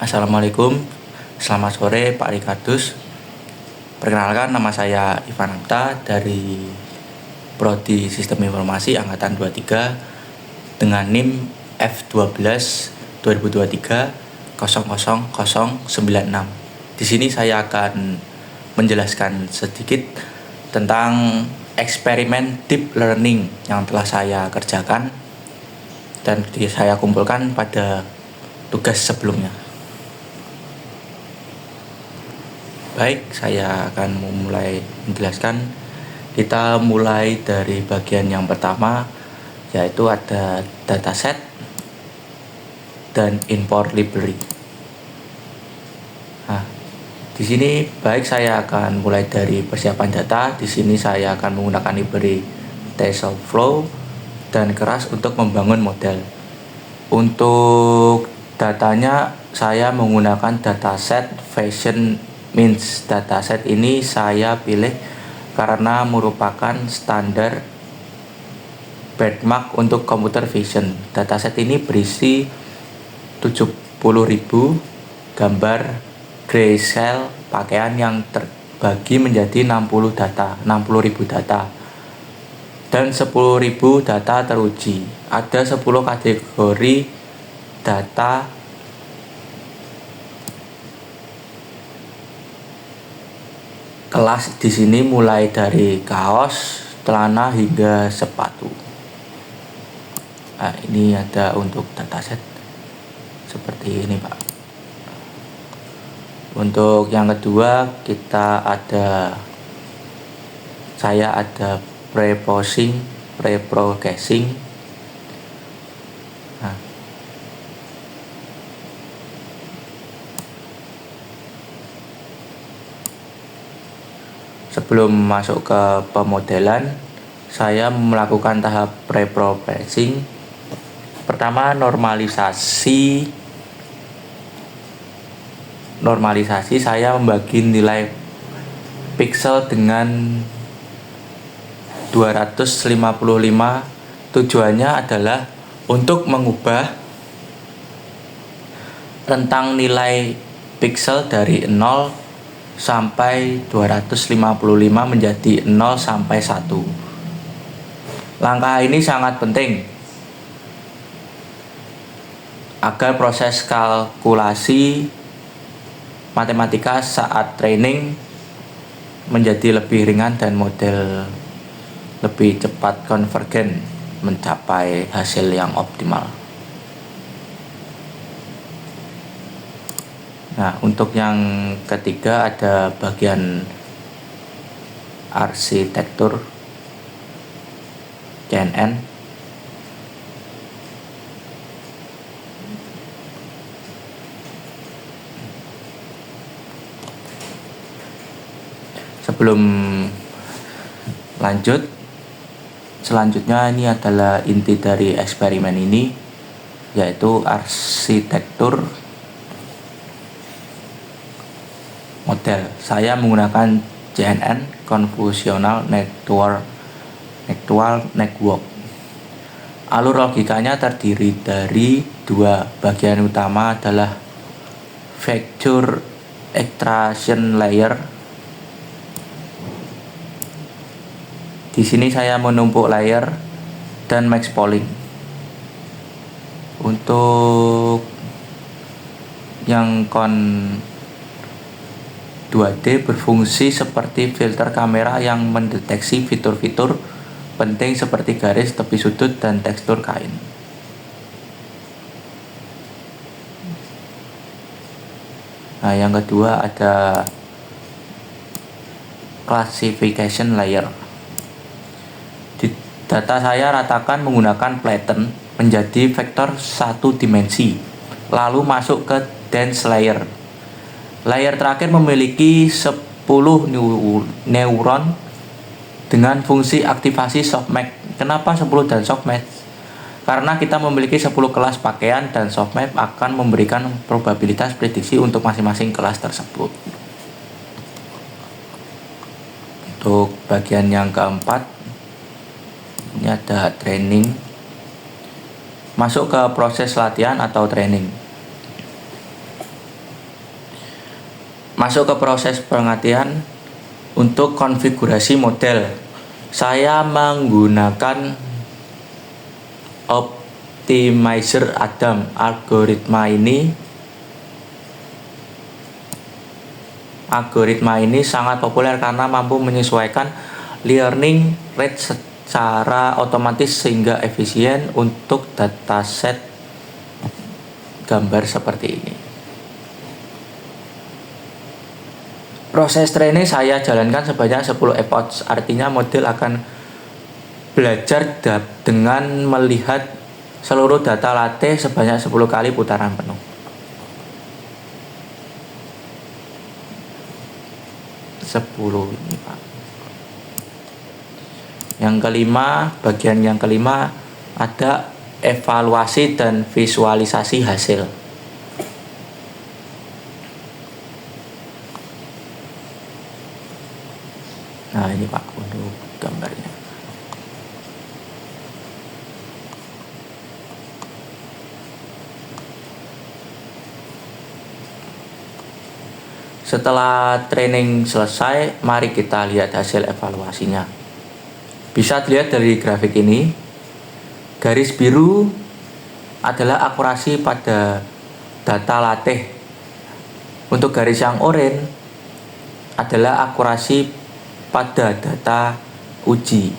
Assalamualaikum, selamat sore Pak Rikardus. Perkenalkan, nama saya Ivan Apta dari Prodi Sistem Informasi Angkatan 23 dengan NIM F12 2023 00096. Di sini saya akan menjelaskan sedikit tentang eksperimen deep learning yang telah saya kerjakan dan saya kumpulkan pada tugas sebelumnya. Baik, saya akan memulai menjelaskan. Kita mulai dari bagian yang pertama, yaitu ada dataset dan import library. Nah, di sini baik saya akan mulai dari persiapan data. Di sini saya akan menggunakan library TensorFlow dan Keras untuk membangun model. Untuk datanya saya menggunakan dataset Fashion Means. Dataset ini saya pilih karena merupakan standar benchmark untuk computer vision. Dataset ini berisi 70.000 gambar grayscale pakaian yang terbagi menjadi 60.000 data dan 10.000 data teruji. Ada 10 kategori data kelas di sini, mulai dari kaos, celana hingga sepatu. Nah, ini ada untuk dataset seperti ini, Pak. Untuk yang kedua saya ada pre-processing. Nah, sebelum masuk ke pemodelan, saya melakukan tahap pre-processing. Pertama, normalisasi saya membagi nilai pixel dengan 255. Tujuannya adalah untuk mengubah rentang nilai pixel dari 0 sampai 255 menjadi 0 sampai 1. Langkah ini sangat penting agar proses kalkulasi matematika saat training menjadi lebih ringan dan model lebih cepat konvergen mencapai hasil yang optimal. Nah, untuk yang ketiga ada bagian arsitektur CNN. Sebelum lanjut, selanjutnya ini adalah inti dari eksperimen ini, yaitu arsitektur model. Saya menggunakan CNN, Convolutional Network. Alur logikanya terdiri dari dua bagian utama, adalah feature extraction layer. Di sini saya menumpuk layer dan max polling. Untuk yang 2D berfungsi seperti filter kamera yang mendeteksi fitur-fitur penting seperti garis, tepi sudut, dan tekstur kain. Nah, yang kedua ada classification layer. Di data saya ratakan menggunakan flatten menjadi vektor satu dimensi, lalu masuk ke dense layer. Layer terakhir memiliki 10 neuron dengan fungsi aktivasi softmax. Kenapa 10 dan softmax? Karena kita memiliki 10 kelas pakaian dan softmax akan memberikan probabilitas prediksi untuk masing-masing kelas tersebut. Untuk bagian yang keempat, ini ada training. Masuk ke proses latihan atau training. Masuk ke proses pengertian. Untuk konfigurasi model, saya menggunakan optimizer Adam. Algoritma ini sangat populer karena mampu menyesuaikan learning rate secara otomatis sehingga efisien untuk dataset gambar seperti ini. Proses training saya jalankan sebanyak 10 epoch, artinya model akan belajar dengan melihat seluruh data latih sebanyak 10 kali putaran penuh. Ini Pak. Bagian yang kelima ada evaluasi dan visualisasi hasil. Nah ini Pak untuk gambarnya. Setelah training selesai, mari kita lihat hasil evaluasinya. Bisa dilihat dari grafik ini, garis biru adalah akurasi pada data latih. Untuk garis yang oranye adalah akurasi pada data uji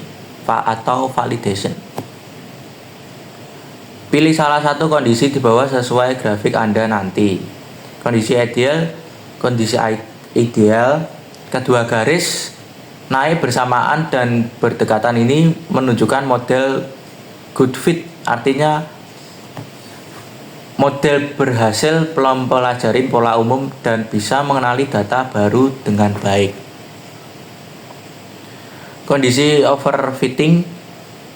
atau validation. Pilih salah satu kondisi di bawah sesuai grafik Anda nanti. Kondisi ideal, kedua garis naik bersamaan dan berdekatan ini menunjukkan model good fit, artinya model berhasil mempelajari pola umum dan bisa mengenali data baru dengan baik. Kondisi overfitting,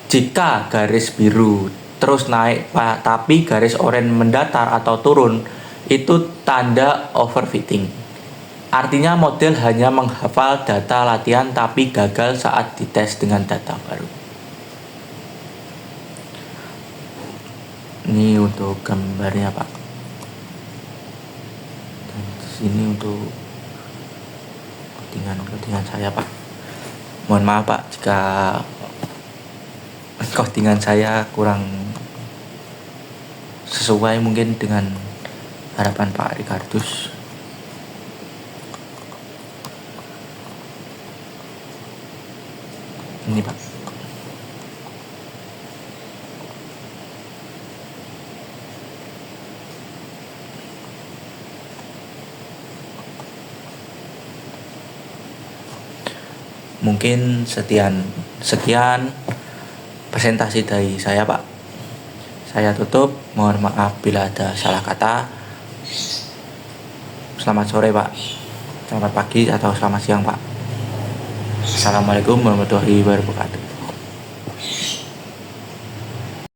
jika garis biru terus naik tapi garis oranye mendatar atau turun, itu tanda overfitting. Artinya model hanya menghafal data latihan tapi gagal saat dites dengan data baru. Ini untuk gambarnya Pak. Dan di sini untuk codingan saya Pak. Mohon maaf Pak jika codingan saya kurang sesuai mungkin dengan harapan Pak Ricardus. Ini Pak. Mungkin sekian presentasi dari saya Pak. Saya tutup, mohon maaf bila ada salah kata. Selamat sore Pak, selamat pagi atau selamat siang Pak. Assalamualaikum warahmatullahi wabarakatuh.